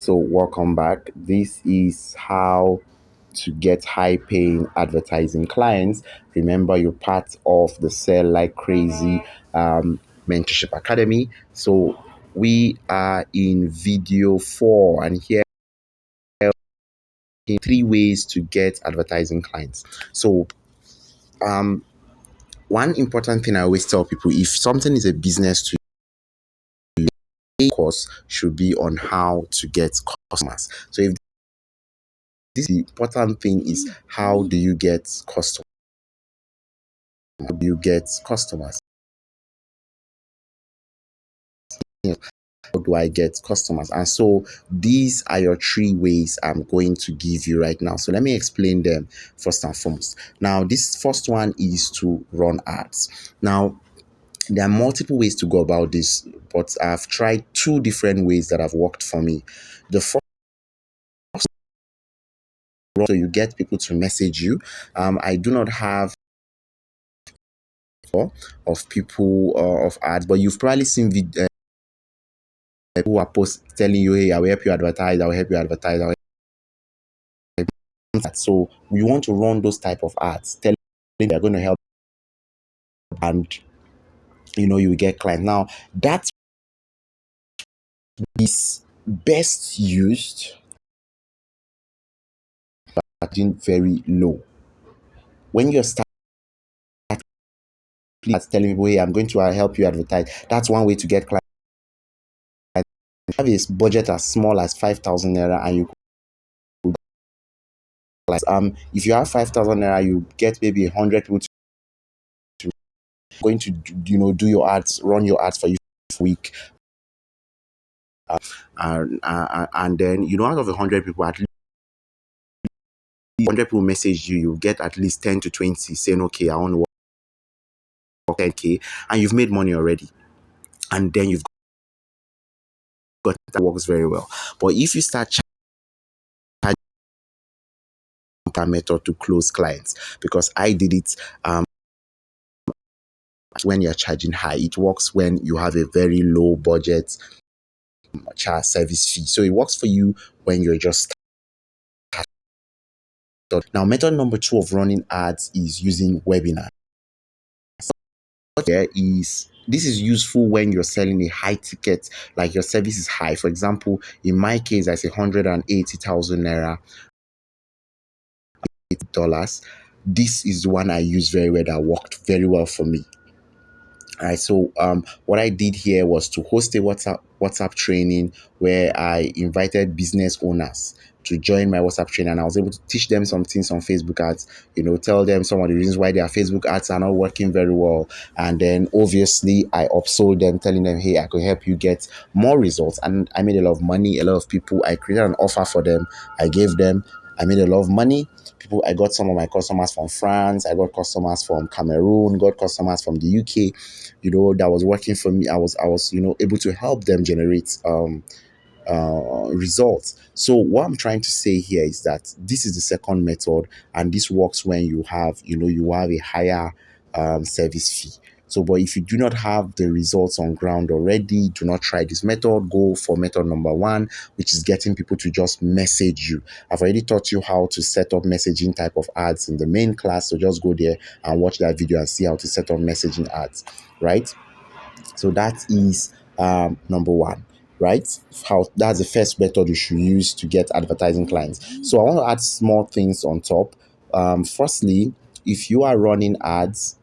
So, welcome back. This is how to get high paying advertising clients. Remember, you're part of the Sell Like Crazy Mentorship Academy. So, we are in video 4, and here are three ways to get advertising clients. So, um, one important thing I always tell people, if something is a business to course should be on how to get customers. So if this the important thing is, how do you get customers? How do you get customers? How do I get customers? And so these are your three ways I'm going to give you right now. So let me explain them first and foremost. Now, this first one is to run ads. Now, there are multiple ways to go about this, but I've tried two different ways that have worked for me. The first, so you get people to message you. I do not have of people of ads, but you've probably seen who are post telling you, hey, I will help you advertise, I will help you advertise, I will help you. So we want to run those type of ads, telling them they're going to help, and you will get clients. Now that is best used starting very low. When you're starting telling people, hey, I'm going to help you advertise, that's one way to get clients. Have a budget as small as 5,000 naira, and you if you have 5,000 naira, you get maybe 100 people going to do your ads, run your ads for you this week, and then out of 100 people, at least 100 people message you, you get at least 10 to 20 saying, okay, I want to work 10K, and you've made money already, and then you've got that works very well. But if you start charging that method to close clients, because I did it, when you're charging high, it works when you have a very low budget charge service fee. So it works for you when you're just started. Now, method number 2 of running ads is using webinars. This is useful when you're selling a high ticket, like your service is high. For example, in my case, I say 180,000 naira, $8. This is the one I use very well, that worked very well for me. All right, so what I did here was to host a WhatsApp training where I invited business owners to join my WhatsApp training, and I was able to teach them some things on Facebook ads, tell them some of the reasons why their Facebook ads are not working very well. And then obviously I upsold them, telling them, hey, I could help you get more results. And I made a lot of money. A lot of people, I created an offer for them. I made a lot of money. I got some of my customers from France, I got customers from Cameroon, got customers from the UK, that was working for me. I was able to help them generate results. So what I'm trying to say here is that this is the second method, and this works when you have a higher service fee. So, but if you do not have the results on ground already, do not try this method. Go for method number 1, which is getting people to just message you. I've already taught you how to set up messaging type of ads in the main class. So just go there and watch that video and see how to set up messaging ads, right? So that is number 1, right? That's the first method you should use to get advertising clients. So I want to add small things on top. Firstly, if you are running ads,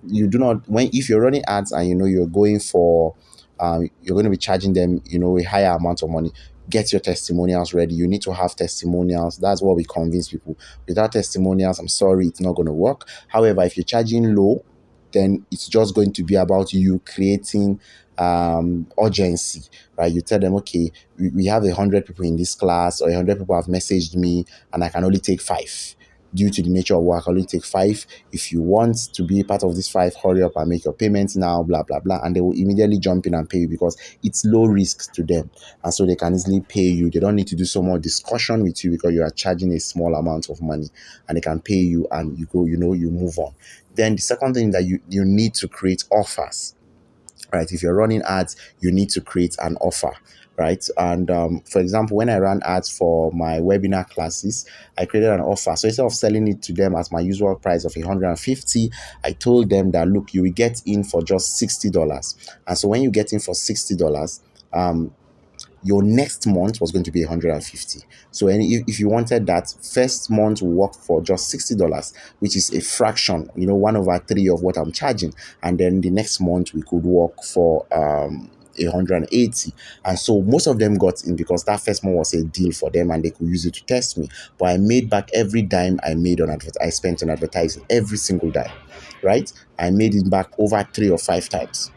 you do not if you're running ads and you're going for you're going to be charging them a higher amount of money, get your testimonials ready. You need to have testimonials. That's what we convince people. Without testimonials, I'm sorry, it's not going to work. However, if you're charging low, then it's just going to be about you creating urgency, right? You tell them, okay, we have 100 people in this class, or 100 people have messaged me, and I can only take 5. Due to the nature of work, I only take 5. If you want to be part of this 5, hurry up and make your payments now, blah blah blah, and they will immediately jump in and pay you, because it's low risk to them, and so they can easily pay you. They don't need to do so much discussion with you, because you are charging a small amount of money, and they can pay you, and you go, you move on. Then the second thing, that you need to create offers, right? If you're running ads, you need to create an offer, right? And for example, when I ran ads for my webinar classes, I created an offer. So instead of selling it to them at my usual price of 150, I told them that look, you will get in for just $60. And so when you get in for $60, your next month was going to be 150. So if you wanted that, first month will work for just $60, which is a fraction, 1/3 of what I'm charging. And then the next month we could work for 180. And so most of them got in because that first month was a deal for them and they could use it to test me. But I made back every dime I spent on advertising, every single dime, right? I made it back over 3 or 5 times.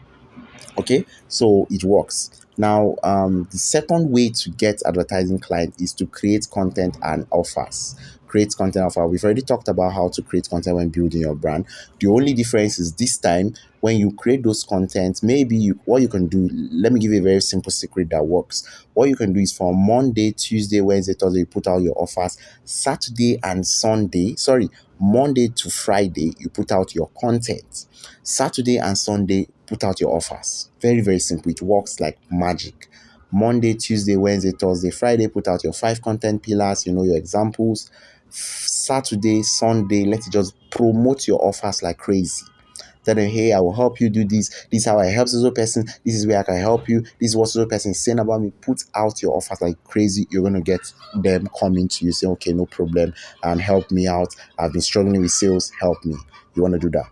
Okay, so it works. Now, the second way to get advertising clients is to create content and offers. Create content offer. We've already talked about how to create content when building your brand. The only difference is this time when you create those contents, what you can do. Let me give you a very simple secret that works. What you can do is for Monday, Tuesday, Wednesday, Thursday, you put out your offers. Saturday and Sunday, sorry, Monday to Friday, you put out your content. Saturday and Sunday, put out your offers. Very, very simple. It works like magic. Monday, Tuesday, Wednesday, Thursday, Friday, put out your 5 content pillars, your examples. Saturday, Sunday, let's just promote your offers like crazy. Tell them, hey, I will help you do this. This is how I help so person. This is where I can help you. This is what so person is saying about me. Put out your offers like crazy. You're going to get them coming to you saying, okay, no problem. Help me out. I've been struggling with sales. Help me. You want to do that?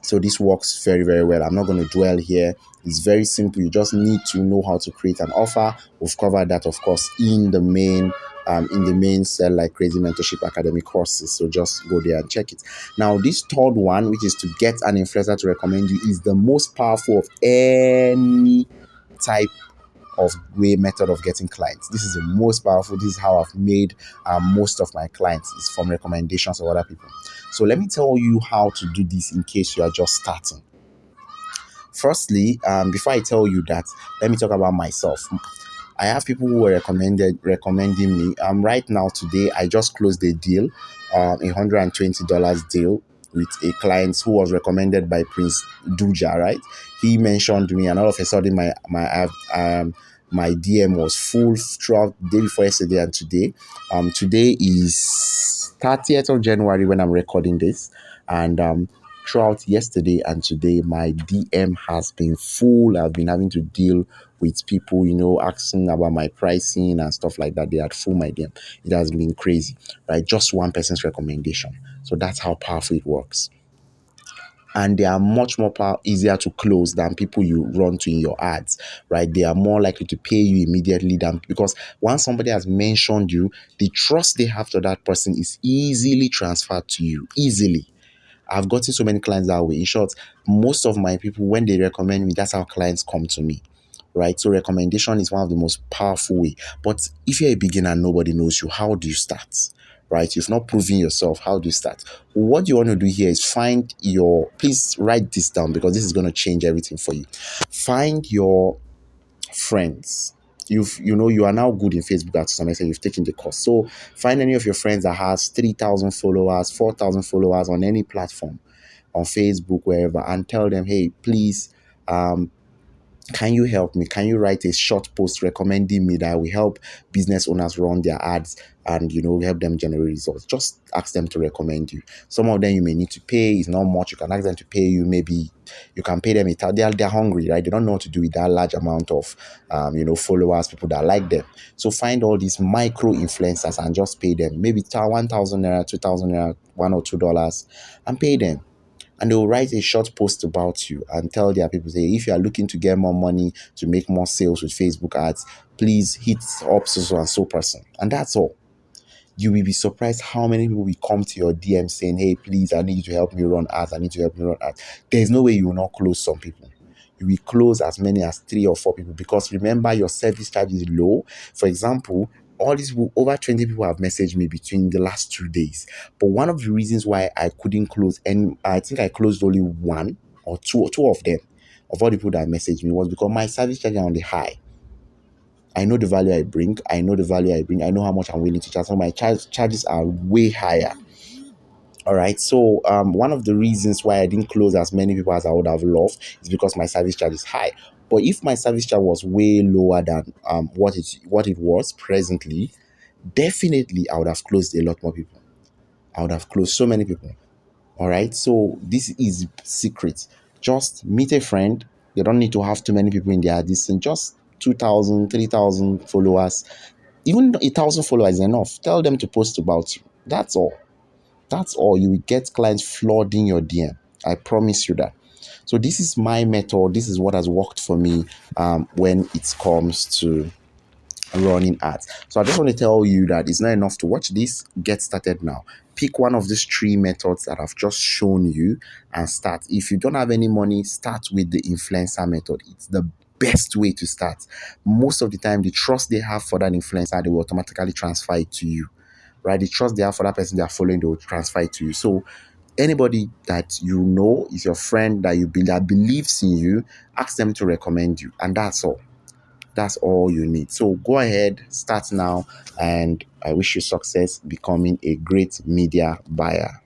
So this works very, very well. I'm not going to dwell here. It's very simple. You just need to know how to create an offer. We've covered that, of course, in the main Sell Like Crazy Mentorship Academy courses. So just go there and check it. Now, this third one, which is to get an influencer to recommend you, is the most powerful of any type of method of getting clients. This is the most powerful. This is how I've made most of my clients, is from recommendations of other people. So let me tell you how to do this in case you are just starting. Firstly, before I tell you that, let me talk about myself. I have people who were recommending me. Right now, today, I just closed a deal, $120 deal with a client who was recommended by Prince Duja. Right, he mentioned me, and all of a sudden, my DM was full throughout the day before yesterday and today. Today is 30th of January when I'm recording this, and throughout yesterday and today, my DM has been full. I've been having to deal with people, asking about my pricing and stuff like that. They had full my DM. It has been crazy, right? Just one person's recommendation. So that's how powerful it works. And they are much more easier to close than people you run to in your ads, right? They are more likely to pay you immediately than, because once somebody has mentioned you, the trust they have to that person is easily transferred to you, easily. I've gotten so many clients that way. In short, most of my people, when they recommend me, that's how clients come to me, right? So recommendation is one of the most powerful way. But if you're a beginner and nobody knows you, how do you start? Right? You've not proven yourself. How do you start? What you want to do here is please write this down because this is going to change everything for you. Find your friends. You are now good in Facebook to some extent. You've taken the course. So find any of your friends that has 3,000 followers, 4,000 followers on any platform, on Facebook, wherever, and tell them, hey, please, can you help me? Can you write a short post recommending me that will help business owners run their ads and, help them generate results? Just ask them to recommend you. Some of them you may need to pay. It's not much. You can ask them to pay you. Maybe you can pay them. They're hungry, right? They don't know what to do with that large amount of, followers, people that like them. So find all these micro influencers and just pay them. Maybe 1,000 naira, 2,000 naira, $1 or $2, and pay them. And they'll write a short post about you and tell their people, say, if you are looking to get more money to make more sales with Facebook ads, please hit up so and so person. And that's all. You will be surprised how many people will come to your DM saying, hey, please, I need you to help me run ads. I need you to help me run ads. There's no way you will not close some people. You will close as many as 3 or 4 people, because remember, your service charge is low. For example, all these people, over 20 people have messaged me between the last 2 days. But one of the reasons why I couldn't close, and I think I closed only one or two of them, of all the people that messaged me, was because my service charge is on the high. I know the value I bring. I know how much I'm willing to charge. So my charges are way higher. All right. So one of the reasons why I didn't close as many people as I would have loved is because my service charge is high. But if my service charge was way lower than what it was presently, definitely I would have closed a lot more people. I would have closed so many people. All right. So this is secret. Just meet a friend. You don't need to have too many people in their distance. Just 2,000, 3,000 followers. Even 1,000 followers is enough. Tell them to post about you. That's all. That's all. You will get clients flooding your DM. I promise you that. So this is my method. This is what has worked for me when it comes to running ads. So I just want to tell you that it's not enough to watch this. Get started now. Pick one of these three methods that I've just shown you and start. If you don't have any money, start with the influencer method. It's the best way to start. Most of the time, the trust they have for that influencer, they will automatically transfer it to you. Right? The trust they have for that person they are following, they will transfer it to you. So anybody that you know is your friend that believes in you, ask them to recommend you, and that's all. That's all you need. So go ahead, start now, and I wish you success becoming a great media buyer.